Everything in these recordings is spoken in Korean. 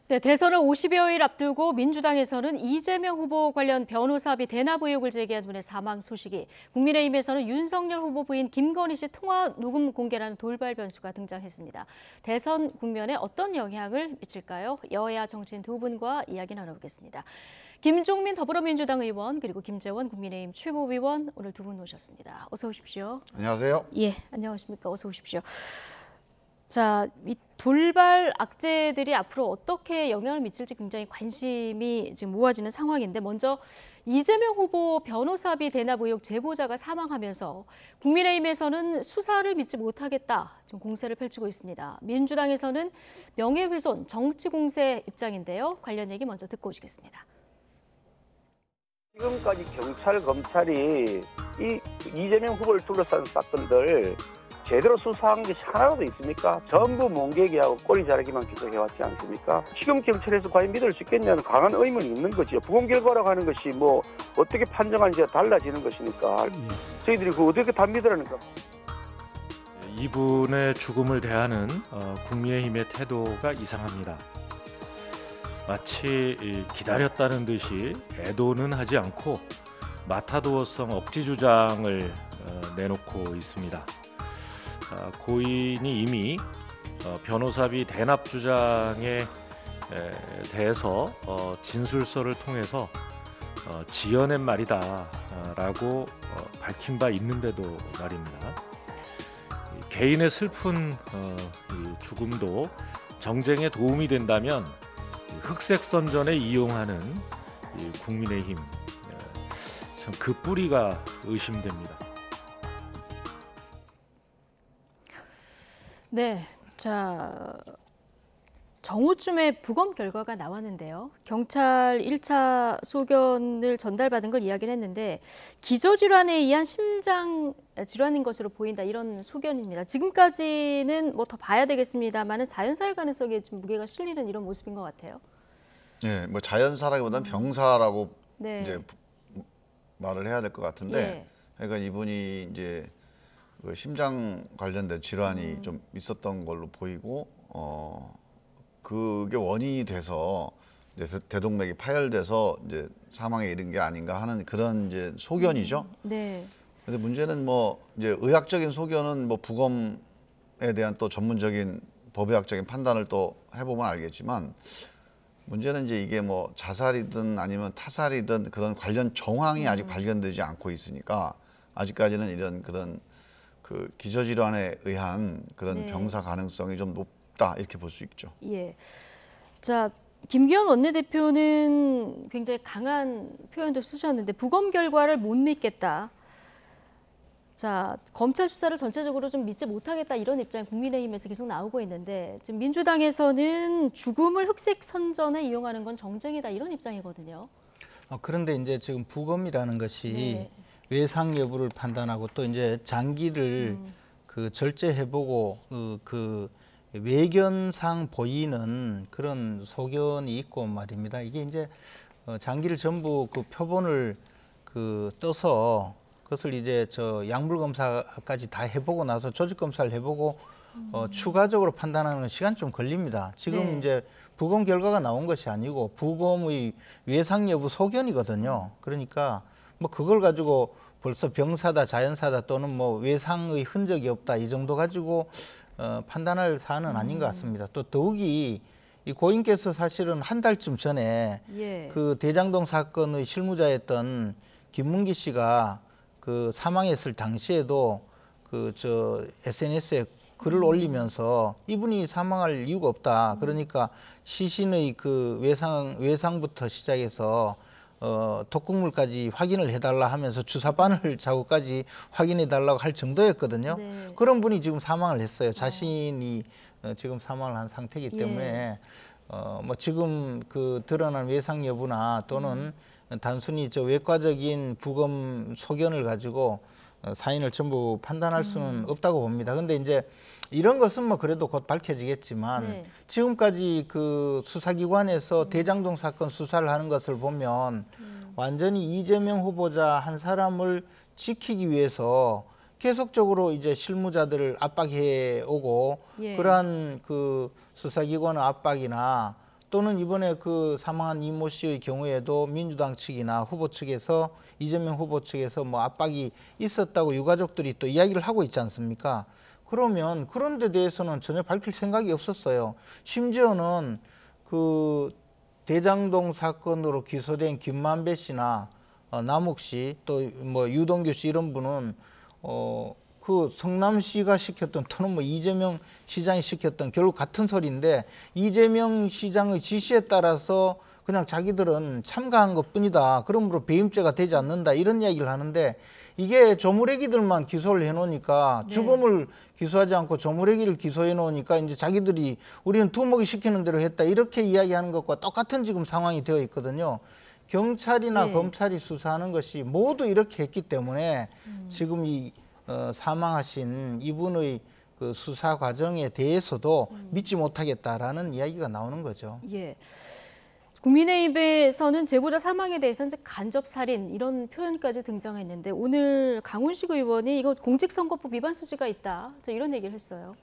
네, 대선을 50여일 앞두고 민주당에서는 이재명 후보 관련 변호사비 대납 의혹을 제기한 분의 사망 소식이, 국민의힘에서는 윤석열 후보 부인 김건희 씨 통화 녹음 공개라는 돌발 변수가 등장했습니다. 대선 국면에 어떤 영향을 미칠까요? 여야 정치인 두 분과 이야기 나눠보겠습니다. 김종민 더불어민주당 의원 그리고 김재원 국민의힘 최고위원, 오늘 두 분 모셨습니다. 어서 오십시오. 안녕하세요. 예, 안녕하십니까. 어서 오십시오. 자, 이 돌발 악재들이 앞으로 어떻게 영향을 미칠지 굉장히 관심이 지금 모아지는 상황인데, 먼저 이재명 후보 변호사비 대납 의혹 제보자가 사망하면서 국민의힘에서는 수사를 믿지 못하겠다, 지금 공세를 펼치고 있습니다. 민주당에서는 명예훼손, 정치 공세 입장인데요. 관련 얘기 먼저 듣고 오시겠습니다. 지금까지 경찰, 검찰이 이 이재명 후보를 둘러싼 사건들 제대로 수사한 것이 하나도 있습니까? 전부 몽개기하고 꼬리 자르기만 계속 해왔지 않습니까? 지금 경찰에서 과연 믿을 수 있겠냐는 강한 의문이 있는 거죠. 부검 결과라고 하는 것이 뭐 어떻게 판정하는지가 달라지는 것이니까 저희들이 그 어떻게 다 믿으라는가. 이분의 죽음을 대하는 국민의힘의 태도가 이상합니다. 마치 기다렸다는 듯이 애도는 하지 않고 마타도어성 억지 주장을 내놓고 있습니다. 고인이 이미 변호사비 대납 주장에 대해서 진술서를 통해서 지어낸 말이다라고 밝힌 바 있는데도 말입니다. 개인의 슬픈 죽음도 정쟁에 도움이 된다면 흑색 선전에 이용하는 국민의힘, 참 그 뿌리가 의심됩니다. 네, 자, 정오쯤에 부검 결과가 나왔는데요. 경찰 1차 소견을 전달받은 걸 이야기를 했는데, 기저질환에 의한 심장 질환인 것으로 보인다, 이런 소견입니다. 지금까지는 뭐 더 봐야 되겠습니다만은 자연사일 가능성에 좀 무게가 실리는 이런 모습인 것 같아요. 네, 뭐 자연사라기보다는 병사라고 네. 이제 말을 해야 될 것 같은데, 예. 그러니까 이분이 이제 그 심장 관련된 질환이 좀 있었던 걸로 보이고, 그게 원인이 돼서 이제 대동맥이 파열돼서 이제 사망에 이른 게 아닌가 하는 그런 이제 소견이죠. 네. 근데 문제는 뭐 이제 의학적인 소견은 뭐 부검에 대한 또 전문적인 법의학적인 판단을 또 해보면 알겠지만, 문제는 이제 이게 뭐 자살이든 아니면 타살이든 그런 관련 정황이 아직 발견되지 않고 있으니까 아직까지는 이런 그런 그 기저질환에 의한 그런 네. 병사 가능성이 좀 높다, 이렇게 볼 수 있죠. 예. 자, 김기현 원내대표는 굉장히 강한 표현도 쓰셨는데, 부검 결과를 못 믿겠다. 자, 검찰 수사를 전체적으로 좀 믿지 못하겠다, 이런 입장이 국민의힘에서 계속 나오고 있는데, 지금 민주당에서는 죽음을 흑색 선전에 이용하는 건 정쟁이다, 이런 입장이거든요. 그런데 이제 지금 부검이라는 것이 네. 외상 여부를 판단하고 또 이제 장기를 그 절제해보고 그 외견상 보이는 그런 소견이 있고 말입니다. 이게 이제 장기를 전부 그 표본을 그 떠서 그것을 이제 저 약물 검사까지 다 해보고 나서 조직 검사를 해보고 추가적으로 판단하는 시간 좀 걸립니다. 지금 네. 이제 부검 결과가 나온 것이 아니고 부검의 외상 여부 소견이거든요. 그러니까 뭐 그걸 가지고 벌써 병사다, 자연사다 또는 뭐 외상의 흔적이 없다, 이 정도 가지고 판단할 사안은 아닌 것 같습니다. 또 더욱이 이 고인께서 사실은 한 달쯤 전에 예. 그 대장동 사건의 실무자였던 김문기 씨가 그 사망했을 당시에도 그 저 SNS에 글을 올리면서 이분이 사망할 이유가 없다. 그러니까 시신의 그 외상부터 시작해서 독극물까지 확인을 해달라 하면서 주사바늘 자국까지 확인해달라고 할 정도였거든요. 네. 그런 분이 지금 사망을 했어요. 자신이 지금 사망을 한 상태이기 때문에 뭐 지금 그 드러난 외상 여부나 또는 단순히 저 외과적인 부검 소견을 가지고 사인을 전부 판단할 수는 없다고 봅니다. 근데 이제 이런 것은 뭐 그래도 곧 밝혀지겠지만 네. 지금까지 그 수사기관에서 대장동 사건 수사를 하는 것을 보면 완전히 이재명 후보자 한 사람을 지키기 위해서 계속적으로 이제 실무자들을 압박해 오고 예. 그러한 그 수사기관의 압박이나 또는 이번에 그 사망한 이모 씨의 경우에도 민주당 측이나 후보 측에서 이재명 후보 측에서 뭐 압박이 있었다고 유가족들이 또 이야기를 하고 있지 않습니까? 그러면 그런 데 대해서는 전혀 밝힐 생각이 없었어요. 심지어는 그 대장동 사건으로 기소된 김만배 씨나 남욱 씨, 또 뭐 유동규 씨 이런 분은 그 성남시가 시켰던 또는 뭐 이재명 시장이 시켰던 결국 같은 소리인데 이재명 시장의 지시에 따라서 그냥 자기들은 참가한 것뿐이다. 그러므로 배임죄가 되지 않는다. 이런 이야기를 하는데 이게 조무래기들만 기소를 해놓으니까 네. 주범을 기소하지 않고 조무래기를 기소해 놓으니까 이제 자기들이 우리는 두목이 시키는 대로 했다. 이렇게 이야기하는 것과 똑같은 지금 상황이 되어 있거든요. 경찰이나 네. 검찰이 수사하는 것이 모두 이렇게 했기 때문에 지금 이 사망하신 이분의 그 수사 과정에 대해서도 믿지 못하겠다라는 이야기가 나오는 거죠. 예. 국민의힘에서는 제보자 사망에 대해서는 이제 간접살인 이런 표현까지 등장했는데 오늘 강훈식 의원이 이거 공직선거법 위반 소지가 있다. 이런 얘기를 했어요.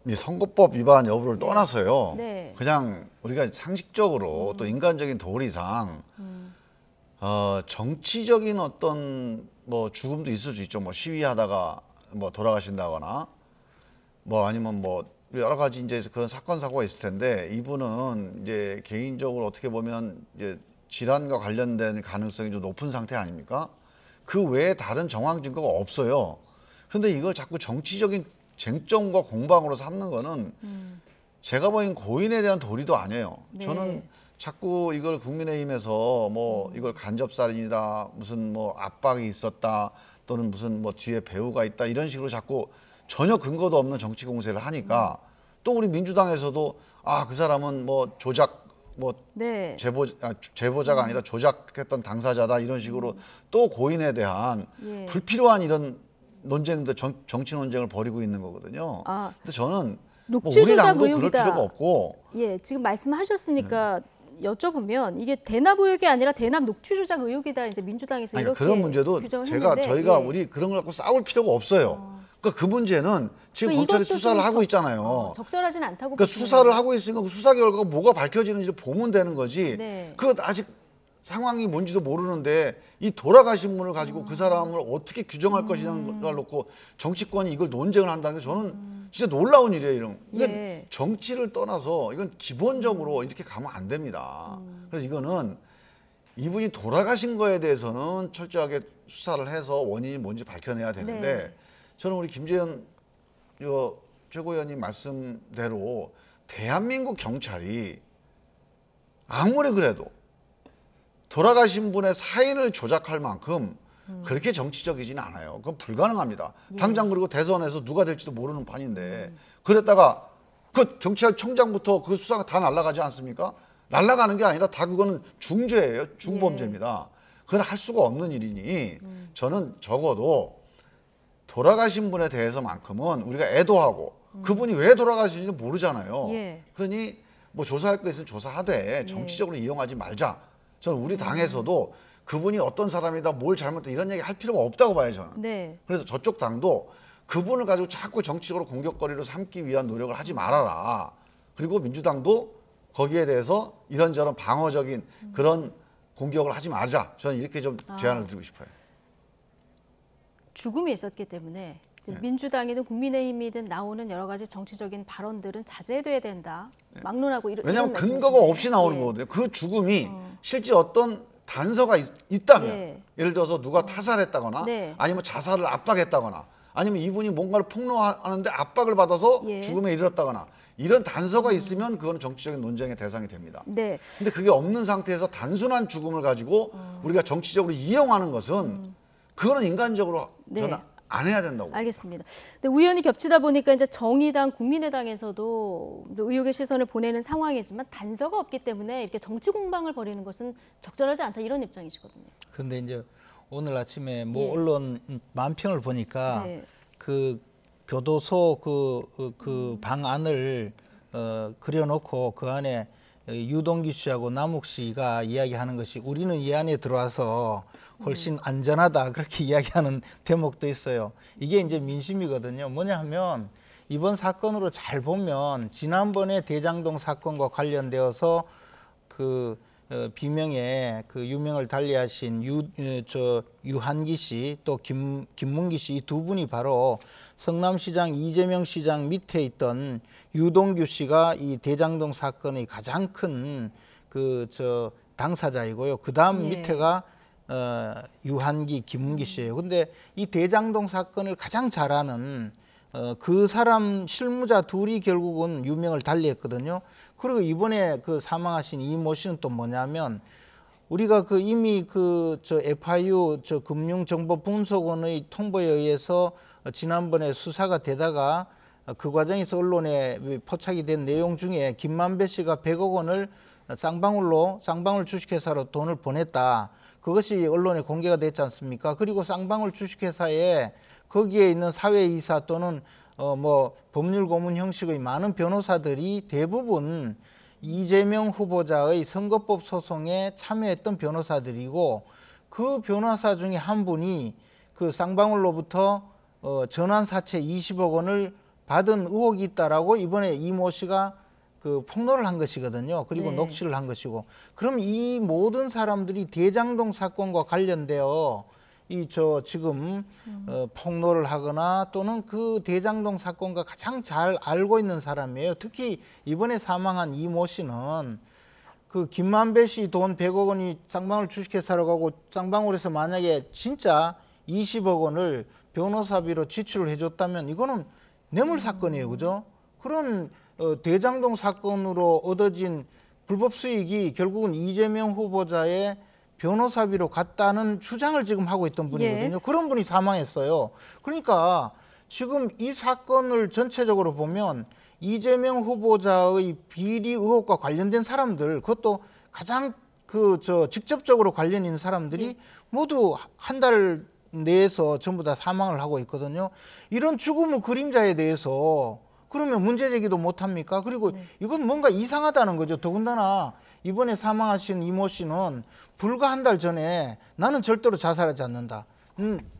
이 선거법 위반 여부를 떠나서요. 네. 그냥 우리가 상식적으로 또 인간적인 도리상 정치적인 어떤 뭐 죽음도 있을 수 있죠. 뭐 시위하다가 뭐 돌아가신다거나 뭐 아니면 뭐 여러 가지 이제 그런 사건 사고가 있을 텐데 이분은 이제 개인적으로 어떻게 보면 이제 질환과 관련된 가능성이 좀 높은 상태 아닙니까? 그 외에 다른 정황 증거가 없어요. 그런데 이걸 자꾸 정치적인 쟁점과 공방으로 삼는 거는 제가 보기엔 고인에 대한 도리도 아니에요. 네. 저는 자꾸 이걸 국민의힘에서 뭐 이걸 간접살인이다, 무슨 뭐 압박이 있었다, 또는 무슨 뭐 뒤에 배우가 있다 이런 식으로 자꾸 전혀 근거도 없는 정치 공세를 하니까 또 우리 민주당에서도 그 사람은 뭐 조작 뭐 네. 제보자가 아니라 조작했던 당사자다 이런 식으로 또 고인에 대한 예. 불필요한 이런 논쟁들 정치 논쟁을 벌이고 있는 거거든요. 근데 저는 뭐 녹취 우리 조작 당도 그럴 의혹이다. 필요가 없고 예, 지금 말씀하셨으니까 여쭤보면 이게 대납 의혹이 아니라 대납 녹취 조작 의혹이다. 이제 민주당에서 아니, 이렇게 그런 문제도 규정을 저희가 했는데, 예. 우리 그런 걸 갖고 싸울 필요가 없어요. 그러니까 그 문제는 지금 그러니까 검찰이 이것도 수사를 좀 하고 있잖아요. 적절하진 않다고 그러니까 보시는 수사를 거예요? 하고 있으니까 그 수사 결과가 뭐가 밝혀지는지 보면 되는 거지. 네. 그거 아직 상황이 뭔지도 모르는데 이 돌아가신 분을 가지고 그 사람을 어떻게 규정할 것이냐는 걸 놓고 정치권이 이걸 논쟁을 한다는 게 저는 진짜 놀라운 일이에요. 이런 이건 예. 정치를 떠나서 이건 기본적으로 이렇게 가면 안 됩니다. 그래서 이거는 이분이 돌아가신 거에 대해서는 철저하게 수사를 해서 원인이 뭔지 밝혀내야 되는데 네. 저는 우리 김재현 최고위원님 말씀대로 대한민국 경찰이 아무리 그래도 돌아가신 분의 사인을 조작할 만큼 그렇게 정치적이진 않아요. 그건 불가능합니다. 당장 그리고 대선에서 누가 될지도 모르는 판인데 그랬다가 그 경찰청장부터 그 수사가 다 날아가지 않습니까? 날아가는 게 아니라 다 그거는 중죄예요. 중범죄입니다. 그건 할 수가 없는 일이니 저는 적어도 돌아가신 분에 대해서만큼은 우리가 애도하고 그분이 왜 돌아가시는지 모르잖아요. 예. 그러니 뭐 조사할 거 있으면 조사하되 정치적으로 이용하지 말자. 저는 우리 당에서도 그분이 어떤 사람이다, 뭘 잘못했다 이런 얘기 할 필요가 없다고 봐요, 저는. 네. 그래서 저쪽 당도 그분을 가지고 자꾸 정치적으로 공격거리로 삼기 위한 노력을 하지 말아라. 그리고 민주당도 거기에 대해서 이런저런 방어적인 그런 공격을 하지 말자. 저는 이렇게 좀 제안을 드리고 싶어요. 죽음이 있었기 때문에 이제 네. 민주당이든 국민의힘이든 나오는 여러 가지 정치적인 발언들은 자제돼야 된다. 막론하고 왜냐하면 이런 근거가 말씀이신데. 없이 나오는 예. 거거든요. 그 죽음이 실제 어떤 단서가 있다면 예. 예를 들어서 누가 타살했다거나 네. 아니면 자살을 압박했다거나 아니면 이분이 뭔가를 폭로하는데 압박을 받아서 예. 죽음에 이르렀다거나 이런 단서가 있으면 그거는 정치적인 논쟁의 대상이 됩니다. 네. 근데 그게 없는 상태에서 단순한 죽음을 가지고 우리가 정치적으로 이용하는 것은 그거는 인간적으로 네. 저는 안 해야 된다고. 알겠습니다. 근데 우연히 겹치다 보니까 이제 정의당, 국민의당에서도 의혹의 시선을 보내는 상황이지만 단서가 없기 때문에 이렇게 정치 공방을 벌이는 것은 적절하지 않다 이런 입장이시거든요. 그런데 이제 오늘 아침에 뭐 예. 언론 만평을 보니까 네. 그 교도소 그 방안을 그려놓고 그 안에 유동규 씨하고 남욱 씨가 이야기하는 것이 우리는 이 안에 들어와서 훨씬 안전하다 그렇게 이야기하는 대목도 있어요. 이게 이제 민심이거든요. 뭐냐 하면 이번 사건으로 잘 보면 지난번에 대장동 사건과 관련되어서 그 비명의 그 유명을 달리하신 유한기 씨 또 김문기 씨 이 두 분이 바로 성남시장 이재명 시장 밑에 있던 유동규 씨가 이 대장동 사건의 가장 큰 그 당사자이고요. 그 다음 예. 밑에가 유한기, 김문기 씨예요. 근데 이 대장동 사건을 가장 잘 아는 그 사람 실무자 둘이 결국은 유명을 달리했거든요. 그리고 이번에 그 사망하신 이모 씨는 또 뭐냐면 우리가 그 이미 FIU 금융정보분석원의 통보에 의해서 지난번에 수사가 되다가 그 과정에서 언론에 포착이 된 내용 중에 김만배 씨가 100억 원을 쌍방울 주식회사로 돈을 보냈다. 그것이 언론에 공개가 됐지 않습니까? 그리고 쌍방울 주식회사에 거기에 있는 사회이사 또는 법률 고문 형식의 많은 변호사들이 대부분 이재명 후보자의 선거법 소송에 참여했던 변호사들이고 그 변호사 중에 한 분이 그 쌍방울로부터 전환사채 20억 원을 받은 의혹이 있다라고 이번에 이모 씨가 그 폭로를 한 것이거든요. 그리고 네. 녹취를 한 것이고. 그럼 이 모든 사람들이 대장동 사건과 관련되어 지금 폭로를 하거나 또는 그 대장동 사건과 가장 잘 알고 있는 사람이에요. 특히 이번에 사망한 이모 씨는 그 김만배 씨 돈 100억 원이 쌍방울 주식회사로 가고 쌍방울에서 만약에 진짜 20억 원을 변호사비로 지출을 해줬다면 이거는 뇌물 사건이에요, 그죠? 그런 대장동 사건으로 얻어진 불법 수익이 결국은 이재명 후보자의 변호사비로 갔다는 주장을 지금 하고 있던 분이거든요. 예. 그런 분이 사망했어요. 그러니까 지금 이 사건을 전체적으로 보면 이재명 후보자의 비리 의혹과 관련된 사람들, 그것도 가장 직접적으로 관련 있는 사람들이 모두 한 달 내에서 전부 다 사망을 하고 있거든요. 이런 죽음의 그림자에 대해서 그러면 문제 제기도 못합니까? 그리고 이건 뭔가 이상하다는 거죠. 더군다나 이번에 사망하신 이모 씨는 불과 한 달 전에 나는 절대로 자살하지 않는다.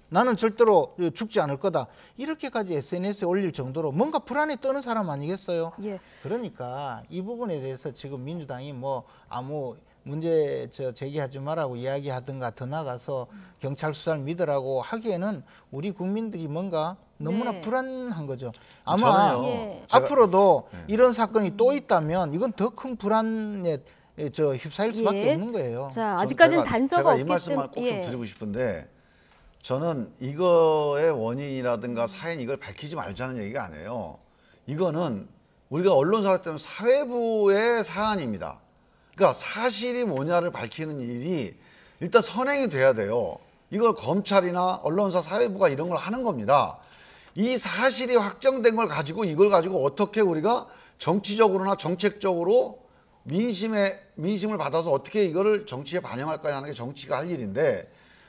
나는 절대로 죽지 않을 거다. 이렇게까지 SNS에 올릴 정도로 뭔가 불안에 떠는 사람 아니겠어요? 예. 그러니까 이 부분에 대해서 지금 민주당이 아무 문제 제기하지 말라고 이야기하든가 더 나가서 경찰 수사를 믿으라고 하기에는 우리 국민들이 뭔가 너무나 네. 불안한 거죠. 아마 저는요, 예. 앞으로도 이런 사건이 또 있다면 이건 더 큰 불안에 휩싸일 수밖에 예. 없는 거예요. 자, 아직까지는 제가 단서가 이 없기 말씀만 꼭 좀 때문에 드리고 싶은데 저는 이거의 원인이라든가 사연 이걸 밝히지 말자는 얘기가 아니에요. 이거는 우리가 언론사를 때는 사회부의 사안입니다. 그러니까 사실이 뭐냐를 밝히는 일이 일단 선행이 돼야 돼요. 이걸 검찰이나 언론사 사회부가 이런 걸 하는 겁니다. 이 사실이 확정된 걸 가지고 이걸 가지고 어떻게 우리가 정치적으로나 정책적으로 민심을 받아서 어떻게 이거를 정치에 반영할까 하는 게 정치가 할 일인데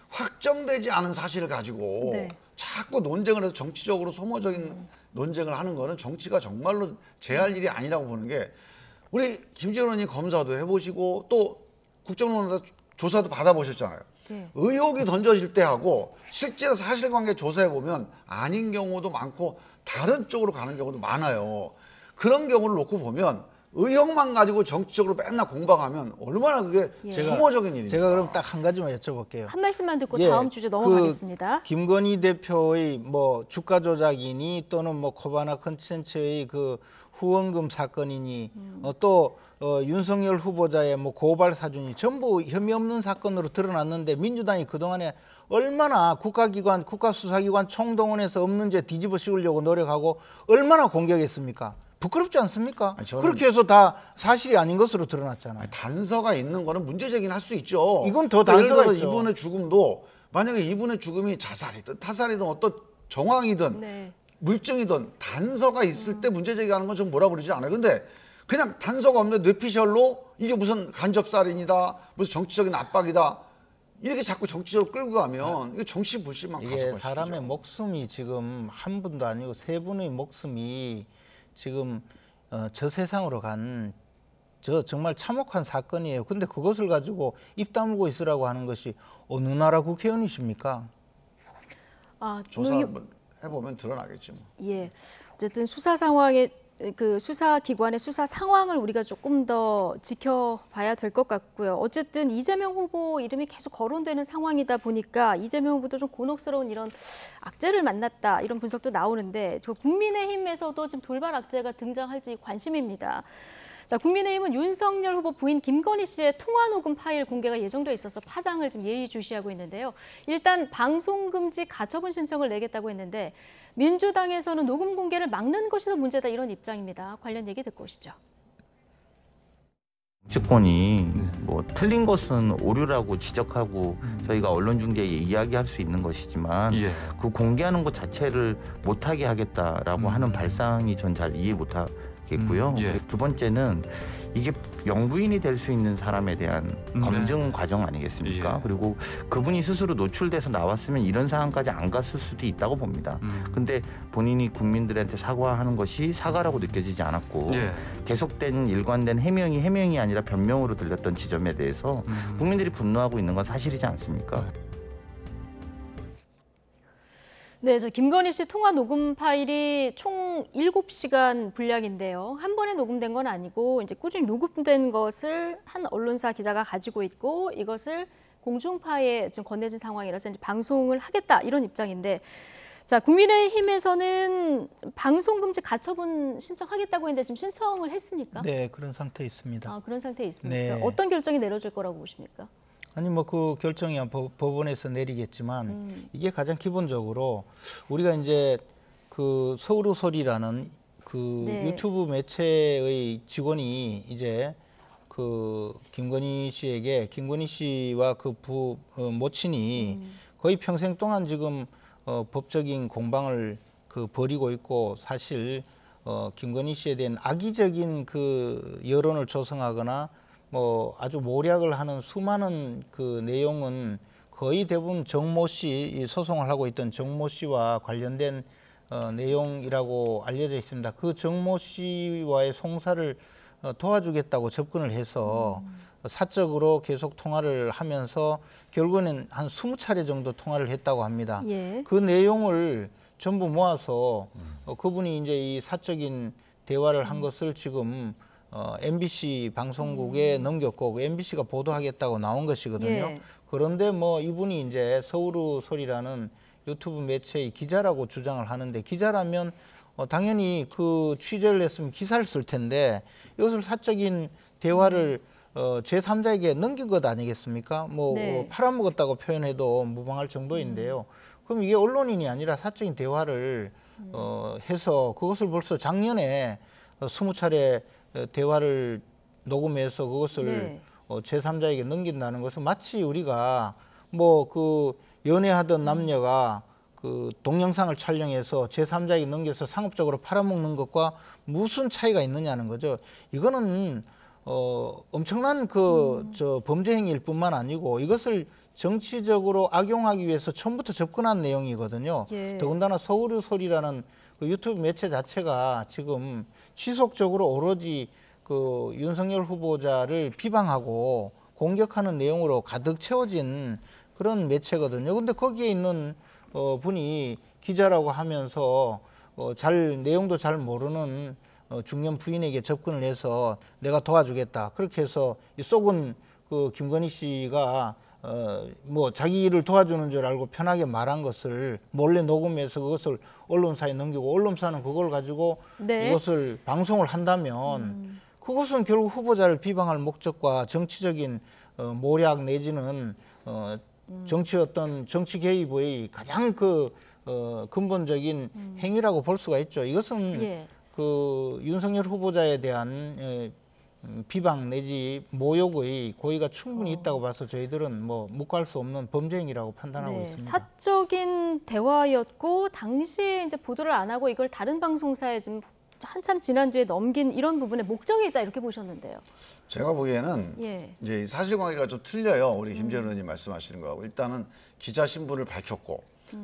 확정되지 않은 사실을 가지고 네. 자꾸 논쟁을 해서 정치적으로 소모적인 논쟁을 하는 거는 정치가 정말로 제 할 일이 아니라고 보는 게 우리 김재원 의원님 검사도 해보시고 또 국정농단 조사도 받아보셨잖아요. 네. 의혹이 던져질 때 하고 실제로 사실관계 조사해보면 아닌 경우도 많고 다른 쪽으로 가는 경우도 많아요. 그런 경우를 놓고 보면 의혹만 가지고 정치적으로 맨날 공방하면 얼마나 그게 예. 소모적인 일입니까? 제가 그럼 딱 한 가지만 여쭤볼게요. 한 말씀만 듣고 예, 다음 주제 넘어가겠습니다. 김건희 대표의 주가 조작이니 또는 코바나 컨텐츠의 그 후원금 사건이니 또 윤석열 후보자의 고발 사준이 전부 혐의 없는 사건으로 드러났는데 민주당이 그동안에 얼마나 국가수사기관 총동원해서 없는 죄 뒤집어 씌우려고 노력하고 얼마나 공격했습니까? 부끄럽지 않습니까? 아니, 저는- 그렇게 해서 다 사실이 아닌 것으로 드러났잖아요. 아니, 단서가 있는 거는 문제 제기는 할 수 있죠. 이건 더 예를 단서가 들어서 있죠. 이분의 죽음도 만약에 이분의 죽음이 자살이든 타살이든 어떤 정황이든 네. 물증이든 단서가 있을 때 문제 제기하는 건 좀 뭐라 그러지 않아요. 근데 그냥 단서가 없는데 뇌피셜로 이게 무슨 간접살인이다, 무슨 정치적인 압박이다 이렇게 자꾸 정치적으로 끌고 가면 이게 정치 불신만 이게 가속화시키죠. 사람의 목숨이 지금 한 분도 아니고 세 분의 목숨이 지금 저 세상으로 간 정말 참혹한 사건이에요. 근데 그것을 가지고 입 다물고 있으라고 하는 것이 어느 나라 국회의원이십니까? 아, 조사 뭐, 한번 해보면 드러나겠지 뭐. 예. 어쨌든 수사 상황에 그 수사 기관의 수사 상황을 우리가 조금 더 지켜봐야 될 것 같고요. 어쨌든 이재명 후보 이름이 계속 거론되는 상황이다 보니까 이재명 후보도 좀 곤혹스러운 이런 악재를 만났다 이런 분석도 나오는데 저 국민의힘에서도 지금 돌발 악재가 등장할지 관심입니다. 자, 국민의힘은 윤석열 후보 부인 김건희 씨의 통화 녹음 파일 공개가 예정돼 있어서 파장을 좀 예의주시하고 있는데요. 일단 방송금지 가처분 신청을 내겠다고 했는데 민주당에서는 녹음 공개를 막는 것이 더 문제다 이런 입장입니다. 관련 얘기 듣고 오시죠. 정치권이 뭐 틀린 것은 오류라고 지적하고 저희가 언론중재에 이야기할 수 있는 것이지만 그 공개하는 것 자체를 못하게 하겠다라고 하는 발상이 전 잘 이해 못하겠고요. 두 번째는 이게 영부인이 될 수 있는 사람에 대한 검증 과정 아니겠습니까? 그리고 그분이 스스로 노출돼서 나왔으면 이런 상황까지 안 갔을 수도 있다고 봅니다. 근데 본인이 국민들한테 사과하는 것이 사과라고 느껴지지 않았고 계속된 일관된 해명이 아니라 변명으로 들렸던 지점에 대해서 국민들이 분노하고 있는 건 사실이지 않습니까? 네, 저 김건희 씨 통화 녹음 파일이 총 7시간 분량인데요. 한 번에 녹음된 건 아니고 이제 꾸준히 녹음된 것을 한 언론사 기자가 가지고 있고 이것을 공중파에 지금 건네진 상황이라서 이제 방송을 하겠다 이런 입장인데 자, 국민의힘에서는 방송금지 가처분 신청하겠다고 했는데 지금 신청을 했습니까? 네, 그런 상태에 있습니다. 아, 그런 상태에 있습니까? 네. 어떤 결정이 내려질 거라고 보십니까? 아니 뭐 그 결정이 법원에서 내리겠지만 이게 가장 기본적으로 우리가 이제 그 서울의 그 네. 유튜브 매체의 직원이 이제 그 김건희 씨와 그 모친이 거의 평생 동안 지금 법적인 공방을 그 벌이고 있고 사실 김건희 씨에 대한 악의적인 그 여론을 조성하거나 뭐 아주 모략을 하는 수많은 그 내용은 거의 대부분 정모 씨 소송을 하고 있던 정모 씨와 관련된 내용이라고 알려져 있습니다. 그 정모 씨와의 송사를 도와주겠다고 접근을 해서 사적으로 계속 통화를 하면서 결국에는 한 20차례 정도 통화를 했다고 합니다. 예. 그 내용을 전부 모아서 그분이 이제 이 사적인 대화를 한 것을 지금 MBC 방송국에 넘겼고 그 MBC가 보도하겠다고 나온 것이거든요. 예. 그런데 뭐 이분이 이제 서울의 소리라는 유튜브 매체의 기자라고 주장을 하는데 기자라면 당연히 그 취재를 했으면 기사를 쓸 텐데 이것을 사적인 대화를 제3자에게 넘긴 것 아니겠습니까? 뭐 네. 팔아먹었다고 표현해도 무방할 정도인데요. 그럼 이게 언론인이 아니라 사적인 대화를 해서 그것을 벌써 작년에 20차례 대화를 녹음해서 그것을 네. 제3자에게 넘긴다는 것은 마치 우리가 뭐 그 연애하던 남녀가 그 동영상을 촬영해서 제3자에게 넘겨서 상업적으로 팔아먹는 것과 무슨 차이가 있느냐는 거죠. 이거는 엄청난 저 범죄 행위일 뿐만 아니고 이것을 정치적으로 악용하기 위해서 처음부터 접근한 내용이거든요. 예. 더군다나 서울의 소리라는 그 유튜브 매체 자체가 지금 지속적으로 오로지 그 윤석열 후보자를 비방하고 공격하는 내용으로 가득 채워진 그런 매체거든요. 근데 거기에 있는 분이 기자라고 하면서 내용도 잘 모르는 중년 부인에게 접근을 해서 내가 도와주겠다. 그렇게 해서 이 속은 그 김건희 씨가 뭐 자기 일을 도와주는 줄 알고 편하게 말한 것을 몰래 녹음해서 그것을 언론사에 넘기고 언론사는 그걸 가지고 네. 이것을 방송을 한다면 그것은 결국 후보자를 비방할 목적과 정치적인 모략 내지는 정치 개입의 가장 그 근본적인 행위라고 볼 수가 있죠. 이것은 예. 그 윤석열 후보자에 대한 비방 내지 모욕의 고의가 충분히 있다고 봐서 저희들은 뭐 묵과할 수 없는 범죄 행위라고 판단하고 네, 있습니다. 사적인 대화였고 당시에 이제 보도를 안 하고 이걸 다른 방송사에 좀 한참 지난 뒤에 넘긴 이런 부분에 목적이 있다 이렇게 보셨는데요. 제가 보기에는 예. 이제 이 사실관계가 좀 틀려요. 우리 김재현 의원님 말씀하시는 거하고 일단은 기자 신분을 밝혔고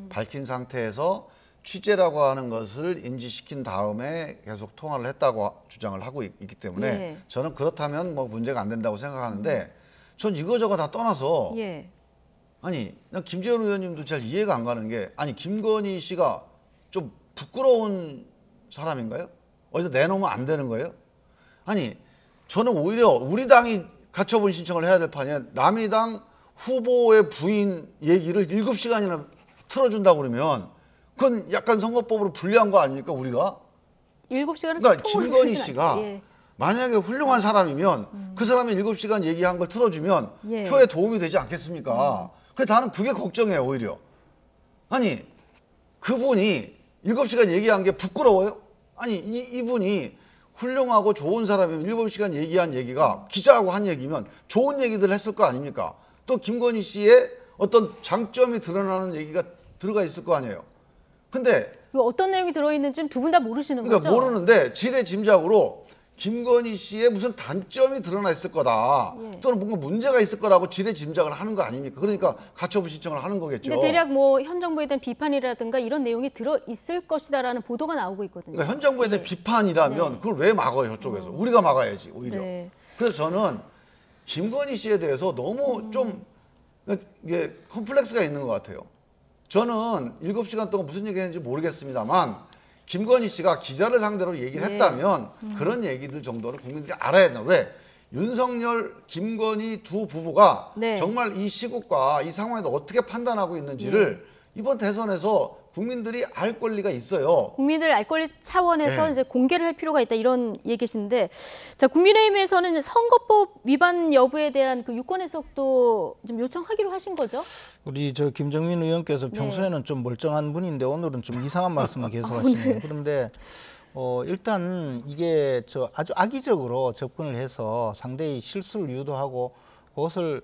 밝힌 상태에서 취재라고 하는 것을 인지시킨 다음에 계속 통화를 했다고 주장을 하고 있기 때문에 예. 저는 그렇다면 뭐 문제가 안 된다고 생각하는데 전 이거저거 다 떠나서 예. 아니 난 김재현 의원님도 잘 이해가 안 가는 게 아니 김건희 씨가 좀 부끄러운 사람인가요? 어디서 내놓으면 안 되는 거예요? 아니, 저는 오히려 우리 당이 가처분 신청을 해야 될 판이야. 남의 당 후보의 부인 얘기를 7시간이나 틀어준다고 그러면 그건 약간 선거법으로 불리한 거 아닙니까, 우리가? 7시간은 그러니까 김건희 씨가 예. 만약에 훌륭한 사람이면 그 사람이 7시간 얘기한 걸 틀어주면 예. 표에 도움이 되지 않겠습니까? 그래서 나는 그게 걱정해요, 오히려. 아니, 그분이 7시간 얘기한 게 부끄러워요? 아니, 이분이 훌륭하고 좋은 사람이면 7시간 얘기한 얘기가 기자하고 한 얘기면 좋은 얘기들 했을 거 아닙니까? 또 김건희 씨의 어떤 장점이 드러나는 얘기가 들어가 있을 거 아니에요. 근데 어떤 내용이 들어있는지 두 분 다 모르시는 그러니까 거죠? 모르는데 지레짐작으로 김건희 씨의 무슨 단점이 드러나 있을 거다. 예. 또는 뭔가 문제가 있을 거라고 지레짐작을 하는 거 아닙니까? 그러니까 가처분 신청을 하는 거겠죠. 근데 대략 뭐 현 정부에 대한 비판이라든가 이런 내용이 들어 있을 것이다라는 보도가 나오고 있거든요. 그러니까 현 정부에 대한 비판이라면 네. 그걸 왜 막아요, 저쪽에서? 우리가 막아야지, 오히려. 네. 그래서 저는 김건희 씨에 대해서 너무 좀 이게 컴플렉스가 있는 것 같아요. 저는 7시간 동안 무슨 얘기했는지 모르겠습니다만 김건희 씨가 기자를 상대로 얘기를 네. 했다면 그런 얘기들 정도는 국민들이 알아야 된다. 왜? 윤석열, 김건희 두 부부가 네. 정말 이 시국과 이 상황에서 어떻게 판단하고 있는지를 이번 대선에서 국민들이 알 권리가 있어요. 국민들 알 권리 차원에서 네. 이제 공개를 할 필요가 있다 이런 얘기신데, 자 국민의힘에서는 선거법 위반 여부에 대한 그 유권 해석도 좀 요청하기로 하신 거죠? 우리 저 김정민 의원께서 네. 평소에는 좀 멀쩡한 분인데 오늘은 좀 이상한 말씀을 계속 하시네요. 그런데 일단 이게 저 아주 악의적으로 접근을 해서 상대의 실수를 유도하고 그것을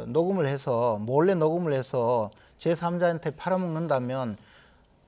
녹음을 해서 몰래 녹음을 해서 제3자한테 팔아먹는다면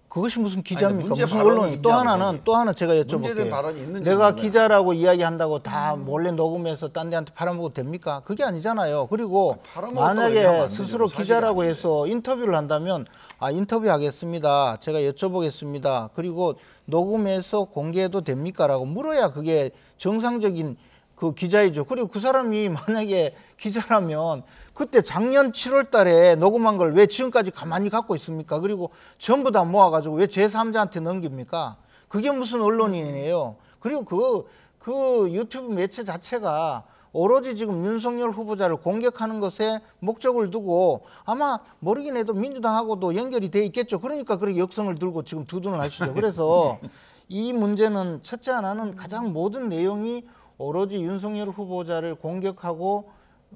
그것이 무슨 기자입니까? 문제 무슨 발언이 언론이? 또 있냐고, 하나는 또 하나 제가 문제된 여쭤볼게요. 발언이 있는지 내가 궁금해요. 기자라고 이야기한다고 다 몰래 녹음해서 딴 데한테 팔아먹어도 됩니까? 그게 아니잖아요. 그리고 팔아먹었다고 얘기하면 만약에 안 되죠. 스스로 사실이 기자라고 아닌데. 해서 인터뷰를 한다면 인터뷰하겠습니다. 제가 여쭤보겠습니다. 그리고 녹음해서 공개해도 됩니까?라고 물어야 그게 정상적인 그 기자이죠. 그리고 그 사람이 만약에 기자라면 그때 작년 7월 달에 녹음한 걸 왜 지금까지 가만히 갖고 있습니까? 그리고 전부 다 모아가지고 왜 제3자한테 넘깁니까? 그게 무슨 언론인이에요. 그리고 그 유튜브 매체 자체가 오로지 지금 윤석열 후보자를 공격하는 것에 목적을 두고 아마 모르긴 해도 민주당하고도 연결이 돼 있겠죠. 그러니까 그렇게 역성을 들고 지금 두둔을 하시죠. 그래서 이 문제는 첫째 하나는 가장 모든 내용이 오로지 윤석열 후보자를 공격하고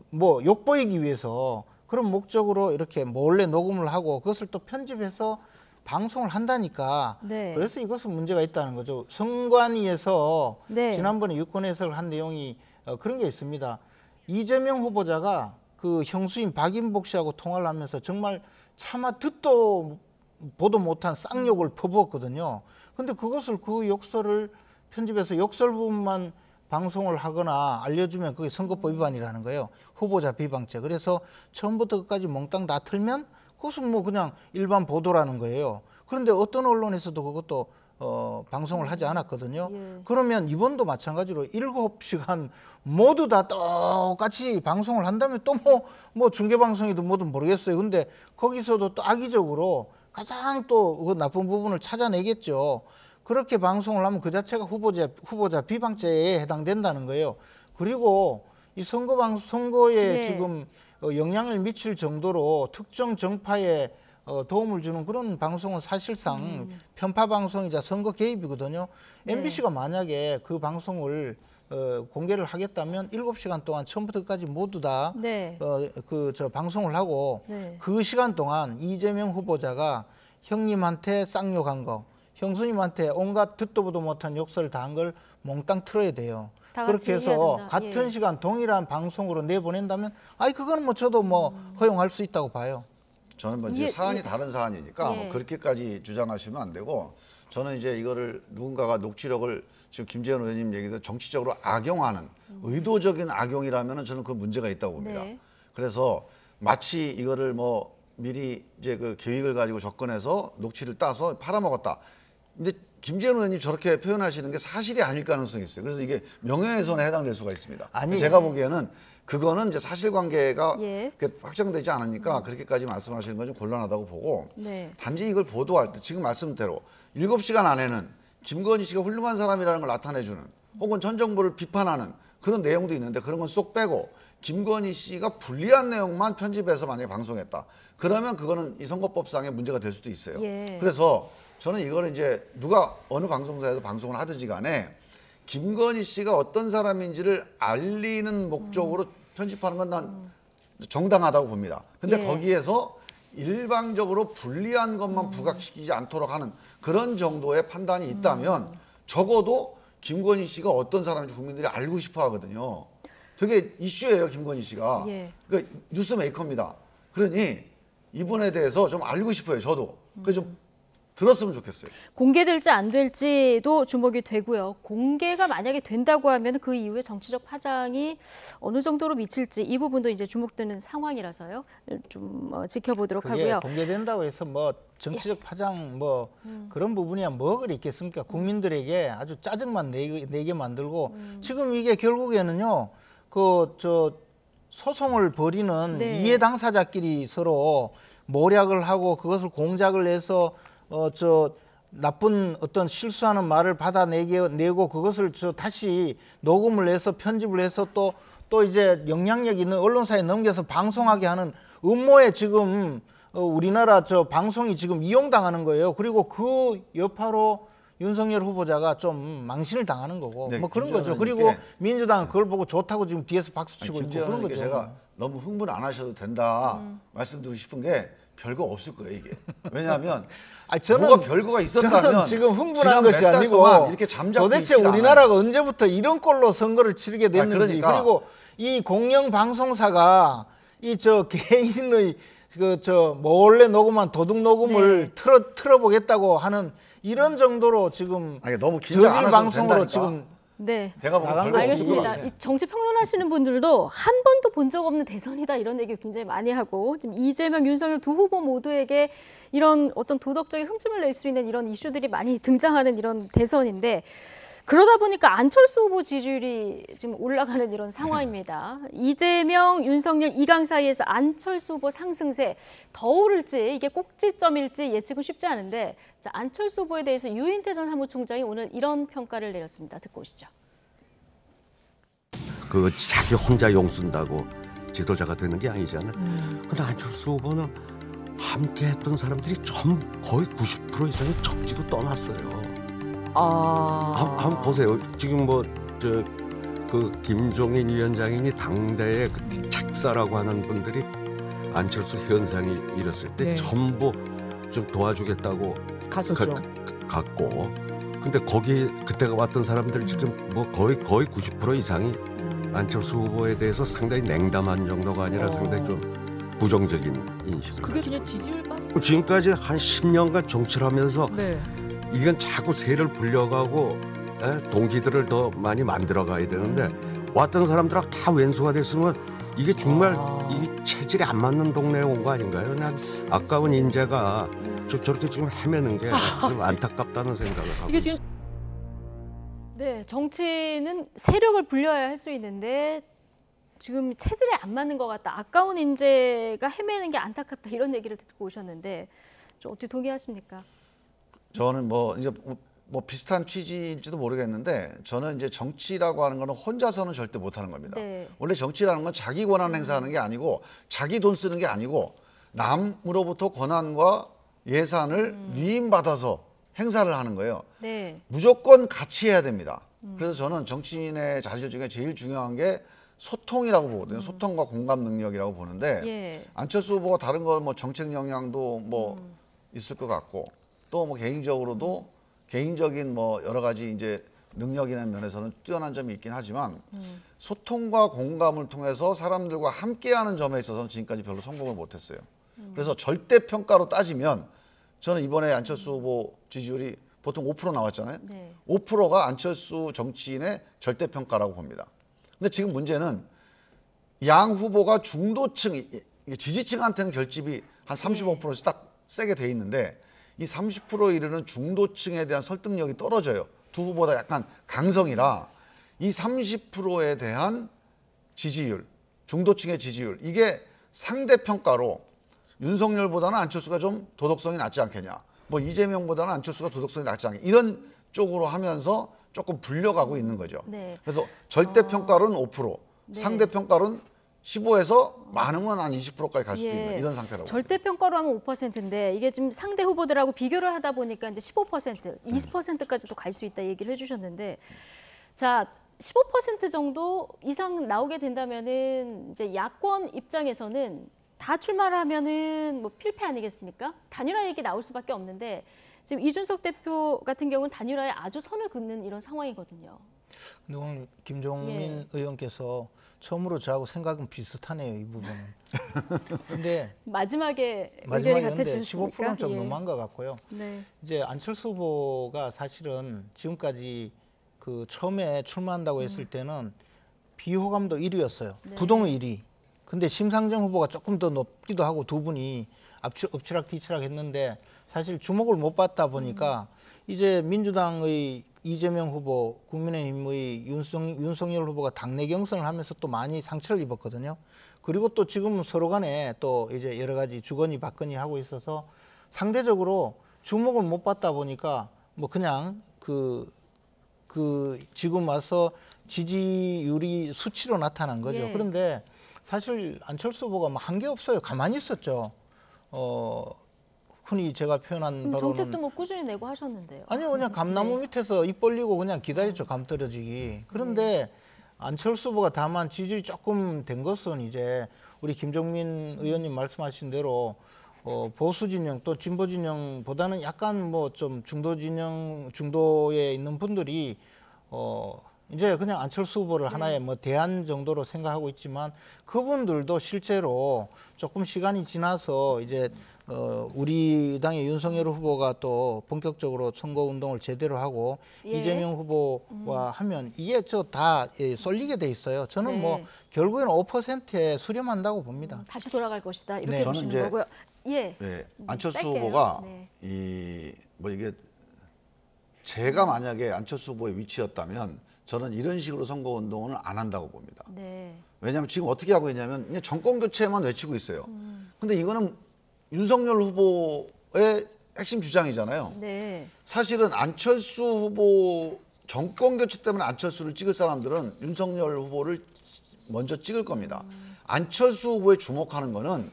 뭐 욕보이기 위해서 그런 목적으로 이렇게 몰래 녹음을 하고 그것을 또 편집해서 방송을 한다니까. 네. 그래서 이것은 문제가 있다는 거죠. 선관위에서 네. 지난번에 유권 해석을 한 내용이 그런 게 있습니다. 이재명 후보자가 그 형수인 박인복 씨하고 통화를 하면서 정말 차마 듣도 보도 못한 쌍욕을 퍼부었거든요. 근데 그것을 그 욕설을 편집해서 욕설 부분만 방송을 하거나 알려주면 그게 선거법 위반이라는 거예요. 후보자 비방죄. 그래서 처음부터 끝까지 몽땅 다 틀면 그것은 뭐 그냥 일반 보도라는 거예요. 그런데 어떤 언론에서도 그것도 방송을 하지 않았거든요. 예. 그러면 이번도 마찬가지로 7시간 모두 다 똑같이 방송을 한다면 또 뭐 중계방송이든 뭐든 모르겠어요. 근데 거기서도 또 악의적으로 가장 또 그 나쁜 부분을 찾아내겠죠. 그렇게 방송을 하면 그 자체가 후보자 비방죄에 해당된다는 거예요. 그리고 이 선거에 네. 지금 영향을 미칠 정도로 특정 정파에 도움을 주는 그런 방송은 사실상 편파 방송이자 선거 개입이거든요. 네. MBC가 만약에 그 방송을 공개를 하겠다면 7시간 동안 처음부터 끝까지 모두 다 네. 방송을 하고 네. 그 시간 동안 이재명 후보자가 형님한테 쌍욕한 거, 형수님한테 온갖 듣도 보도 못한 욕설을 다 한 걸 몽땅 틀어야 돼요. 다 같이 그렇게 해야 해서 된다. 같은 예. 시간 동일한 방송으로 내보낸다면 그거는 뭐 저도 뭐 허용할 수 있다고 봐요. 저는 뭐 이제 이게- 사안이 다른 사안이니까 예. 뭐 그렇게까지 주장하시면 안 되고 저는 이제 이거를 누군가가 녹취록을 지금 김재현 의원님 얘기도 정치적으로 악용하는 의도적인 악용이라면은 저는 그 문제가 있다고 봅니다. 네. 그래서 마치 이거를 뭐 미리 이제 그 계획을 가지고 접근해서 녹취를 따서 팔아먹었다. 근데 김재현 의원님 저렇게 표현하시는 게 사실이 아닐 가능성이 있어요. 그래서 이게 명예훼손에 해당될 수가 있습니다. 아니, 제가 보기에는 그거는 이제 사실관계가 예. 확정되지 않으니까 그렇게까지 말씀하시는 건 좀 곤란하다고 보고 네. 단지 이걸 보도할 때 지금 말씀대로 7시간 안에는 김건희 씨가 훌륭한 사람이라는 걸 나타내주는 혹은 전 정부를 비판하는 그런 내용도 있는데 그런 건 쏙 빼고 김건희 씨가 불리한 내용만 편집해서 만약에 방송했다. 그러면 그거는 이 선거법상의 문제가 될 수도 있어요. 예. 그래서 저는 이거를 이제 누가 어느 방송사에서 방송을 하든지 간에 김건희 씨가 어떤 사람인지를 알리는 목적으로 편집하는 건 난 정당하다고 봅니다. 근데 예. 거기에서 일방적으로 불리한 것만 부각시키지 않도록 하는 그런 정도의 판단이 있다면 적어도 김건희 씨가 어떤 사람인지 국민들이 알고 싶어 하거든요. 되게 이슈예요, 김건희 씨가. 예. 그러니까 뉴스 메이커입니다. 그러니 이분에 대해서 좀 알고 싶어요, 저도. 그래서 좀 들었으면 좋겠어요. 공개될지 안 될지도 주목이 되고요. 공개가 만약에 된다고 하면 그 이후에 정치적 파장이 어느 정도로 미칠지 이 부분도 이제 주목되는 상황이라서요. 좀 지켜보도록 그게 하고요. 공개된다고 해서 뭐 정치적 파장 뭐 그런 부분이야 뭐가 있겠습니까? 국민들에게 아주 짜증만 내게 만들고 지금 이게 결국에는요. 소송을 벌이는 네. 이해 당사자끼리 서로 모략을 하고 그것을 공작을 해서 나쁜 어떤 실수하는 말을 받아내고 그것을 다시 녹음을 해서 편집을 해서 또 이제 영향력 있는 언론사에 넘겨서 방송하게 하는 음모에 지금 우리나라 방송이 지금 이용당하는 거예요. 그리고 그 여파로 윤석열 후보자가 좀 망신을 당하는 거고 네, 뭐 그런 김 거죠. 의원님께- 그리고 민주당은 그걸 보고 좋다고 지금 뒤에서 박수 치고 있고 그런 거죠. 제가 너무 흥분 안 하셔도 된다 말씀드리고 싶은 게 별거 없을 거예요, 이게. 왜냐하면 저는 뭐가 별거가 있었다면 저는 지금 흥분한 지난 것이 몇 달 아니고 동안 이렇게 잠자고 도대체 있지가 우리나라가 언제부터 이런 꼴로 선거를 치르게 됐는지 그러니까. 그리고 이 공영 방송사가 개인의 몰래 녹음한 도둑 녹음을 틀어보겠다고 하는 이런 정도로 지금 아니, 너무 긴장 안 저질 하셔도 방송으로 된다니까. 지금 네. 제가 보면 나간 별거 거 없을 것 알겠습니다. 같아. 이 정치 평론하시는 분들도 한 번도 본 적 없는 대선이다 이런 얘기 굉장히 많이 하고 지금 이재명, 윤석열 두 후보 모두에게 이런 어떤 도덕적인 흠집을 낼 수 있는 이런 이슈들이 많이 등장하는 이런 대선인데 그러다 보니까 안철수 후보 지지율이 지금 올라가는 이런 상황입니다. 이재명, 윤석열, 이강 사이에서 안철수 후보 상승세 더 오를지 이게 꼭지점일지 예측은 쉽지 않은데 자, 안철수 후보에 대해서 유인태 전 사무총장이 오늘 이런 평가를 내렸습니다. 듣고 오시죠. 그 자기 혼자 용 쓴다고 지도자가 되는 게 아니잖아요. 근데 안철수 후보는 함께했던 사람들이 거의 90% 이상이 적지고 떠났어요. 한번 보세요. 지금 그 김종인 위원장이니 당대의 그 착사라고 하는 분들이 안철수 현상이 일었을 때 네. 전부 좀 도와주겠다고 갔었죠. 갔고, 근데 거기 그때가 왔던 사람들 지금 뭐 거의 90% 이상이 안철수 후보에 대해서 상당히 냉담한 정도가 아니라 상당히 좀 부정적인 인식을. 그게 그냥 지지율 빠진. 지금까지 한 10년간 정치를 하면서 네. 이건 자꾸 세를 불려가고 동지들을 더 많이 만들어가야 되는데 왔던 사람들하고 다 왼수가 됐으면 이게 정말 이 체질이 안 맞는 동네에 온 거 아닌가요? 그냥 아까운 인재가 저렇게 지금 헤매는 게 좀 안타깝다는 생각을 하고 이게 지금 네, 정치는 세력을 불려야 할 수 있는데 지금 체질에 안 맞는 것 같다. 아까운 인재가 헤매는 게 안타깝다. 이런 얘기를 듣고 오셨는데 좀 어떻게 동의하십니까? 저는 이제 비슷한 취지인지도 모르겠는데 저는 이제 정치라고 하는 거는 혼자서는 절대 못하는 겁니다. 네. 원래 정치라는 건 자기 권한 행사하는 게 아니고 자기 돈 쓰는 게 아니고 남으로부터 권한과 예산을 위임받아서 행사를 하는 거예요. 네. 무조건 같이 해야 됩니다. 그래서 저는 정치인의 자질 중에 제일 중요한 게 소통이라고 보거든요. 소통과 공감 능력이라고 보는데 예. 안철수 후보가 다른 건 정책 역량도 있을 것 같고 또 개인적으로도 개인적인 여러 가지 이제 능력이라는 면에서는 뛰어난 점이 있긴 하지만 소통과 공감을 통해서 사람들과 함께하는 점에 있어서는 지금까지 별로 성공을 못했어요. 그래서 절대 평가로 따지면 저는 이번에 안철수 후보 지지율이 보통 5% 나왔잖아요. 네. 5%가 안철수 정치인의 절대 평가라고 봅니다. 근데 지금 문제는 양 후보가 중도층, 지지층한테는 결집이 한 35%씩 딱 세게 돼 있는데 이 30%에 이르는 중도층에 대한 설득력이 떨어져요. 두 후보다 약간 강성이라 이 30%에 대한 지지율, 중도층의 지지율 이게 상대평가로 윤석열보다는 안철수가 좀 도덕성이 낮지 않겠냐, 뭐 이재명보다는 안철수가 도덕성이 낮지 않겠냐, 이런 쪽으로 하면서 조금 불려가고 있는 거죠. 네. 그래서 절대평가로는 5%, 네. 상대평가로는 15에서 많으면 한 20%까지 갈 수도 예. 있는 이런 상태라고. 절대평가로 하면 5%인데 이게 지금 상대 후보들하고 비교를 하다 보니까 이제 15%, 20%까지도 갈 수 있다 얘기를 해주셨는데, 자 15% 정도 이상 나오게 된다면은 이제 야권 입장에서는 다 출마를 하면은 뭐 필패 아니겠습니까? 단일화 얘기 나올 수밖에 없는데 지금 이준석 대표 같은 경우는 단일화에 아주 선을 긋는 이런 상황이거든요. 근데 오늘 김종민 의원께서 처음으로 저하고 생각은 비슷하네요, 이 부분은. 근데 마지막에 의견이 마지막에 근데 같아지셨습니까? 15%는 좀 예. 너무한 것 같고요. 네. 이제 안철수 후보가 사실은 지금까지 그 처음에 출마한다고 했을 때는 비호감도 1위였어요. 네. 부동의 1위. 근데 심상정 후보가 조금 더 높기도 하고 두 분이 엎치락뒤치락 했는데 사실 주목을 못 받다 보니까 이제 민주당의 이재명 후보, 국민의힘의 윤석열 후보가 당내 경선을 하면서 또 많이 상처를 입었거든요. 그리고 또 지금 서로 간에 또 이제 여러 가지 주거니 받거니 하고 있어서 상대적으로 주목을 못 받다 보니까 뭐 그냥 그 지금 와서 지지율이 수치로 나타난 거죠. 예. 그런데 사실 안철수 후보가 뭐 한 게 없어요. 가만히 있었죠. 흔히 제가 표현한 바로는 정책도 뭐 꾸준히 내고 하셨는데요. 아니요, 그냥 감나무 네. 밑에서 입 벌리고 그냥 기다렸죠, 감 떨어지기. 그런데 안철수 후보가 다만 지지율이 조금 된 것은 이제 우리 김종민 의원님 말씀하신 대로 보수 진영 또 진보 진영보다는 약간 뭐 좀 중도 진영 중도에 있는 분들이 이제 그냥 안철수 후보를 하나의 뭐 대안 정도로 생각하고 있지만 그분들도 실제로 조금 시간이 지나서 이제 우리 당의 윤석열 후보가 또 본격적으로 선거 운동을 제대로 하고 예. 이재명 후보와 하면 이게 저 다 쏠리게 돼 있어요. 저는 네. 뭐 결국에는 5%에 수렴한다고 봅니다. 다시 돌아갈 것이다 이렇게 네. 보시는 저는 이제 거고요. 예. 네, 안철수 짧게요. 후보가 네. 이게 제가 만약에 안철수 후보의 위치였다면 저는 이런 식으로 선거 운동을 안 한다고 봅니다. 네. 왜냐하면 지금 어떻게 하고 있냐면 그냥 정권 교체만 외치고 있어요. 근데 이거는 윤석열 후보의 핵심 주장이잖아요. 네. 사실은 안철수 후보 정권 교체 때문에 안철수를 찍을 사람들은 윤석열 후보를 먼저 찍을 겁니다. 안철수 후보에 주목하는 거는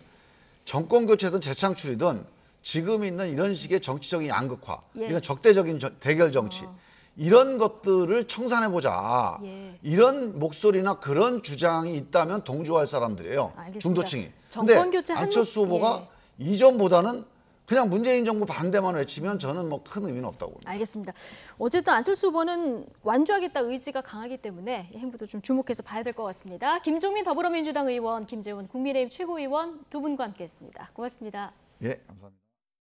정권 교체든 재창출이든 지금 있는 이런 식의 정치적인 양극화, 예. 그러니까 적대적인 대결 정치 이런 것들을 청산해보자. 예. 이런 목소리나 그런 주장이 있다면 동조할 사람들이에요. 알겠습니다. 중도층이. 정권 근데 교체 안철수 후보가 이전보다는 그냥 문재인 정부 반대만 외치면 저는 뭐 큰 의미는 없다고 봅니다. 알겠습니다. 어쨌든 안철수 후보는 완주하겠다 의지가 강하기 때문에 이 행보도 좀 주목해서 봐야 될 것 같습니다. 김종민 더불어민주당 의원, 김재원 국민의힘 최고위원 두 분과 함께했습니다. 고맙습니다. 예, 감사합니다.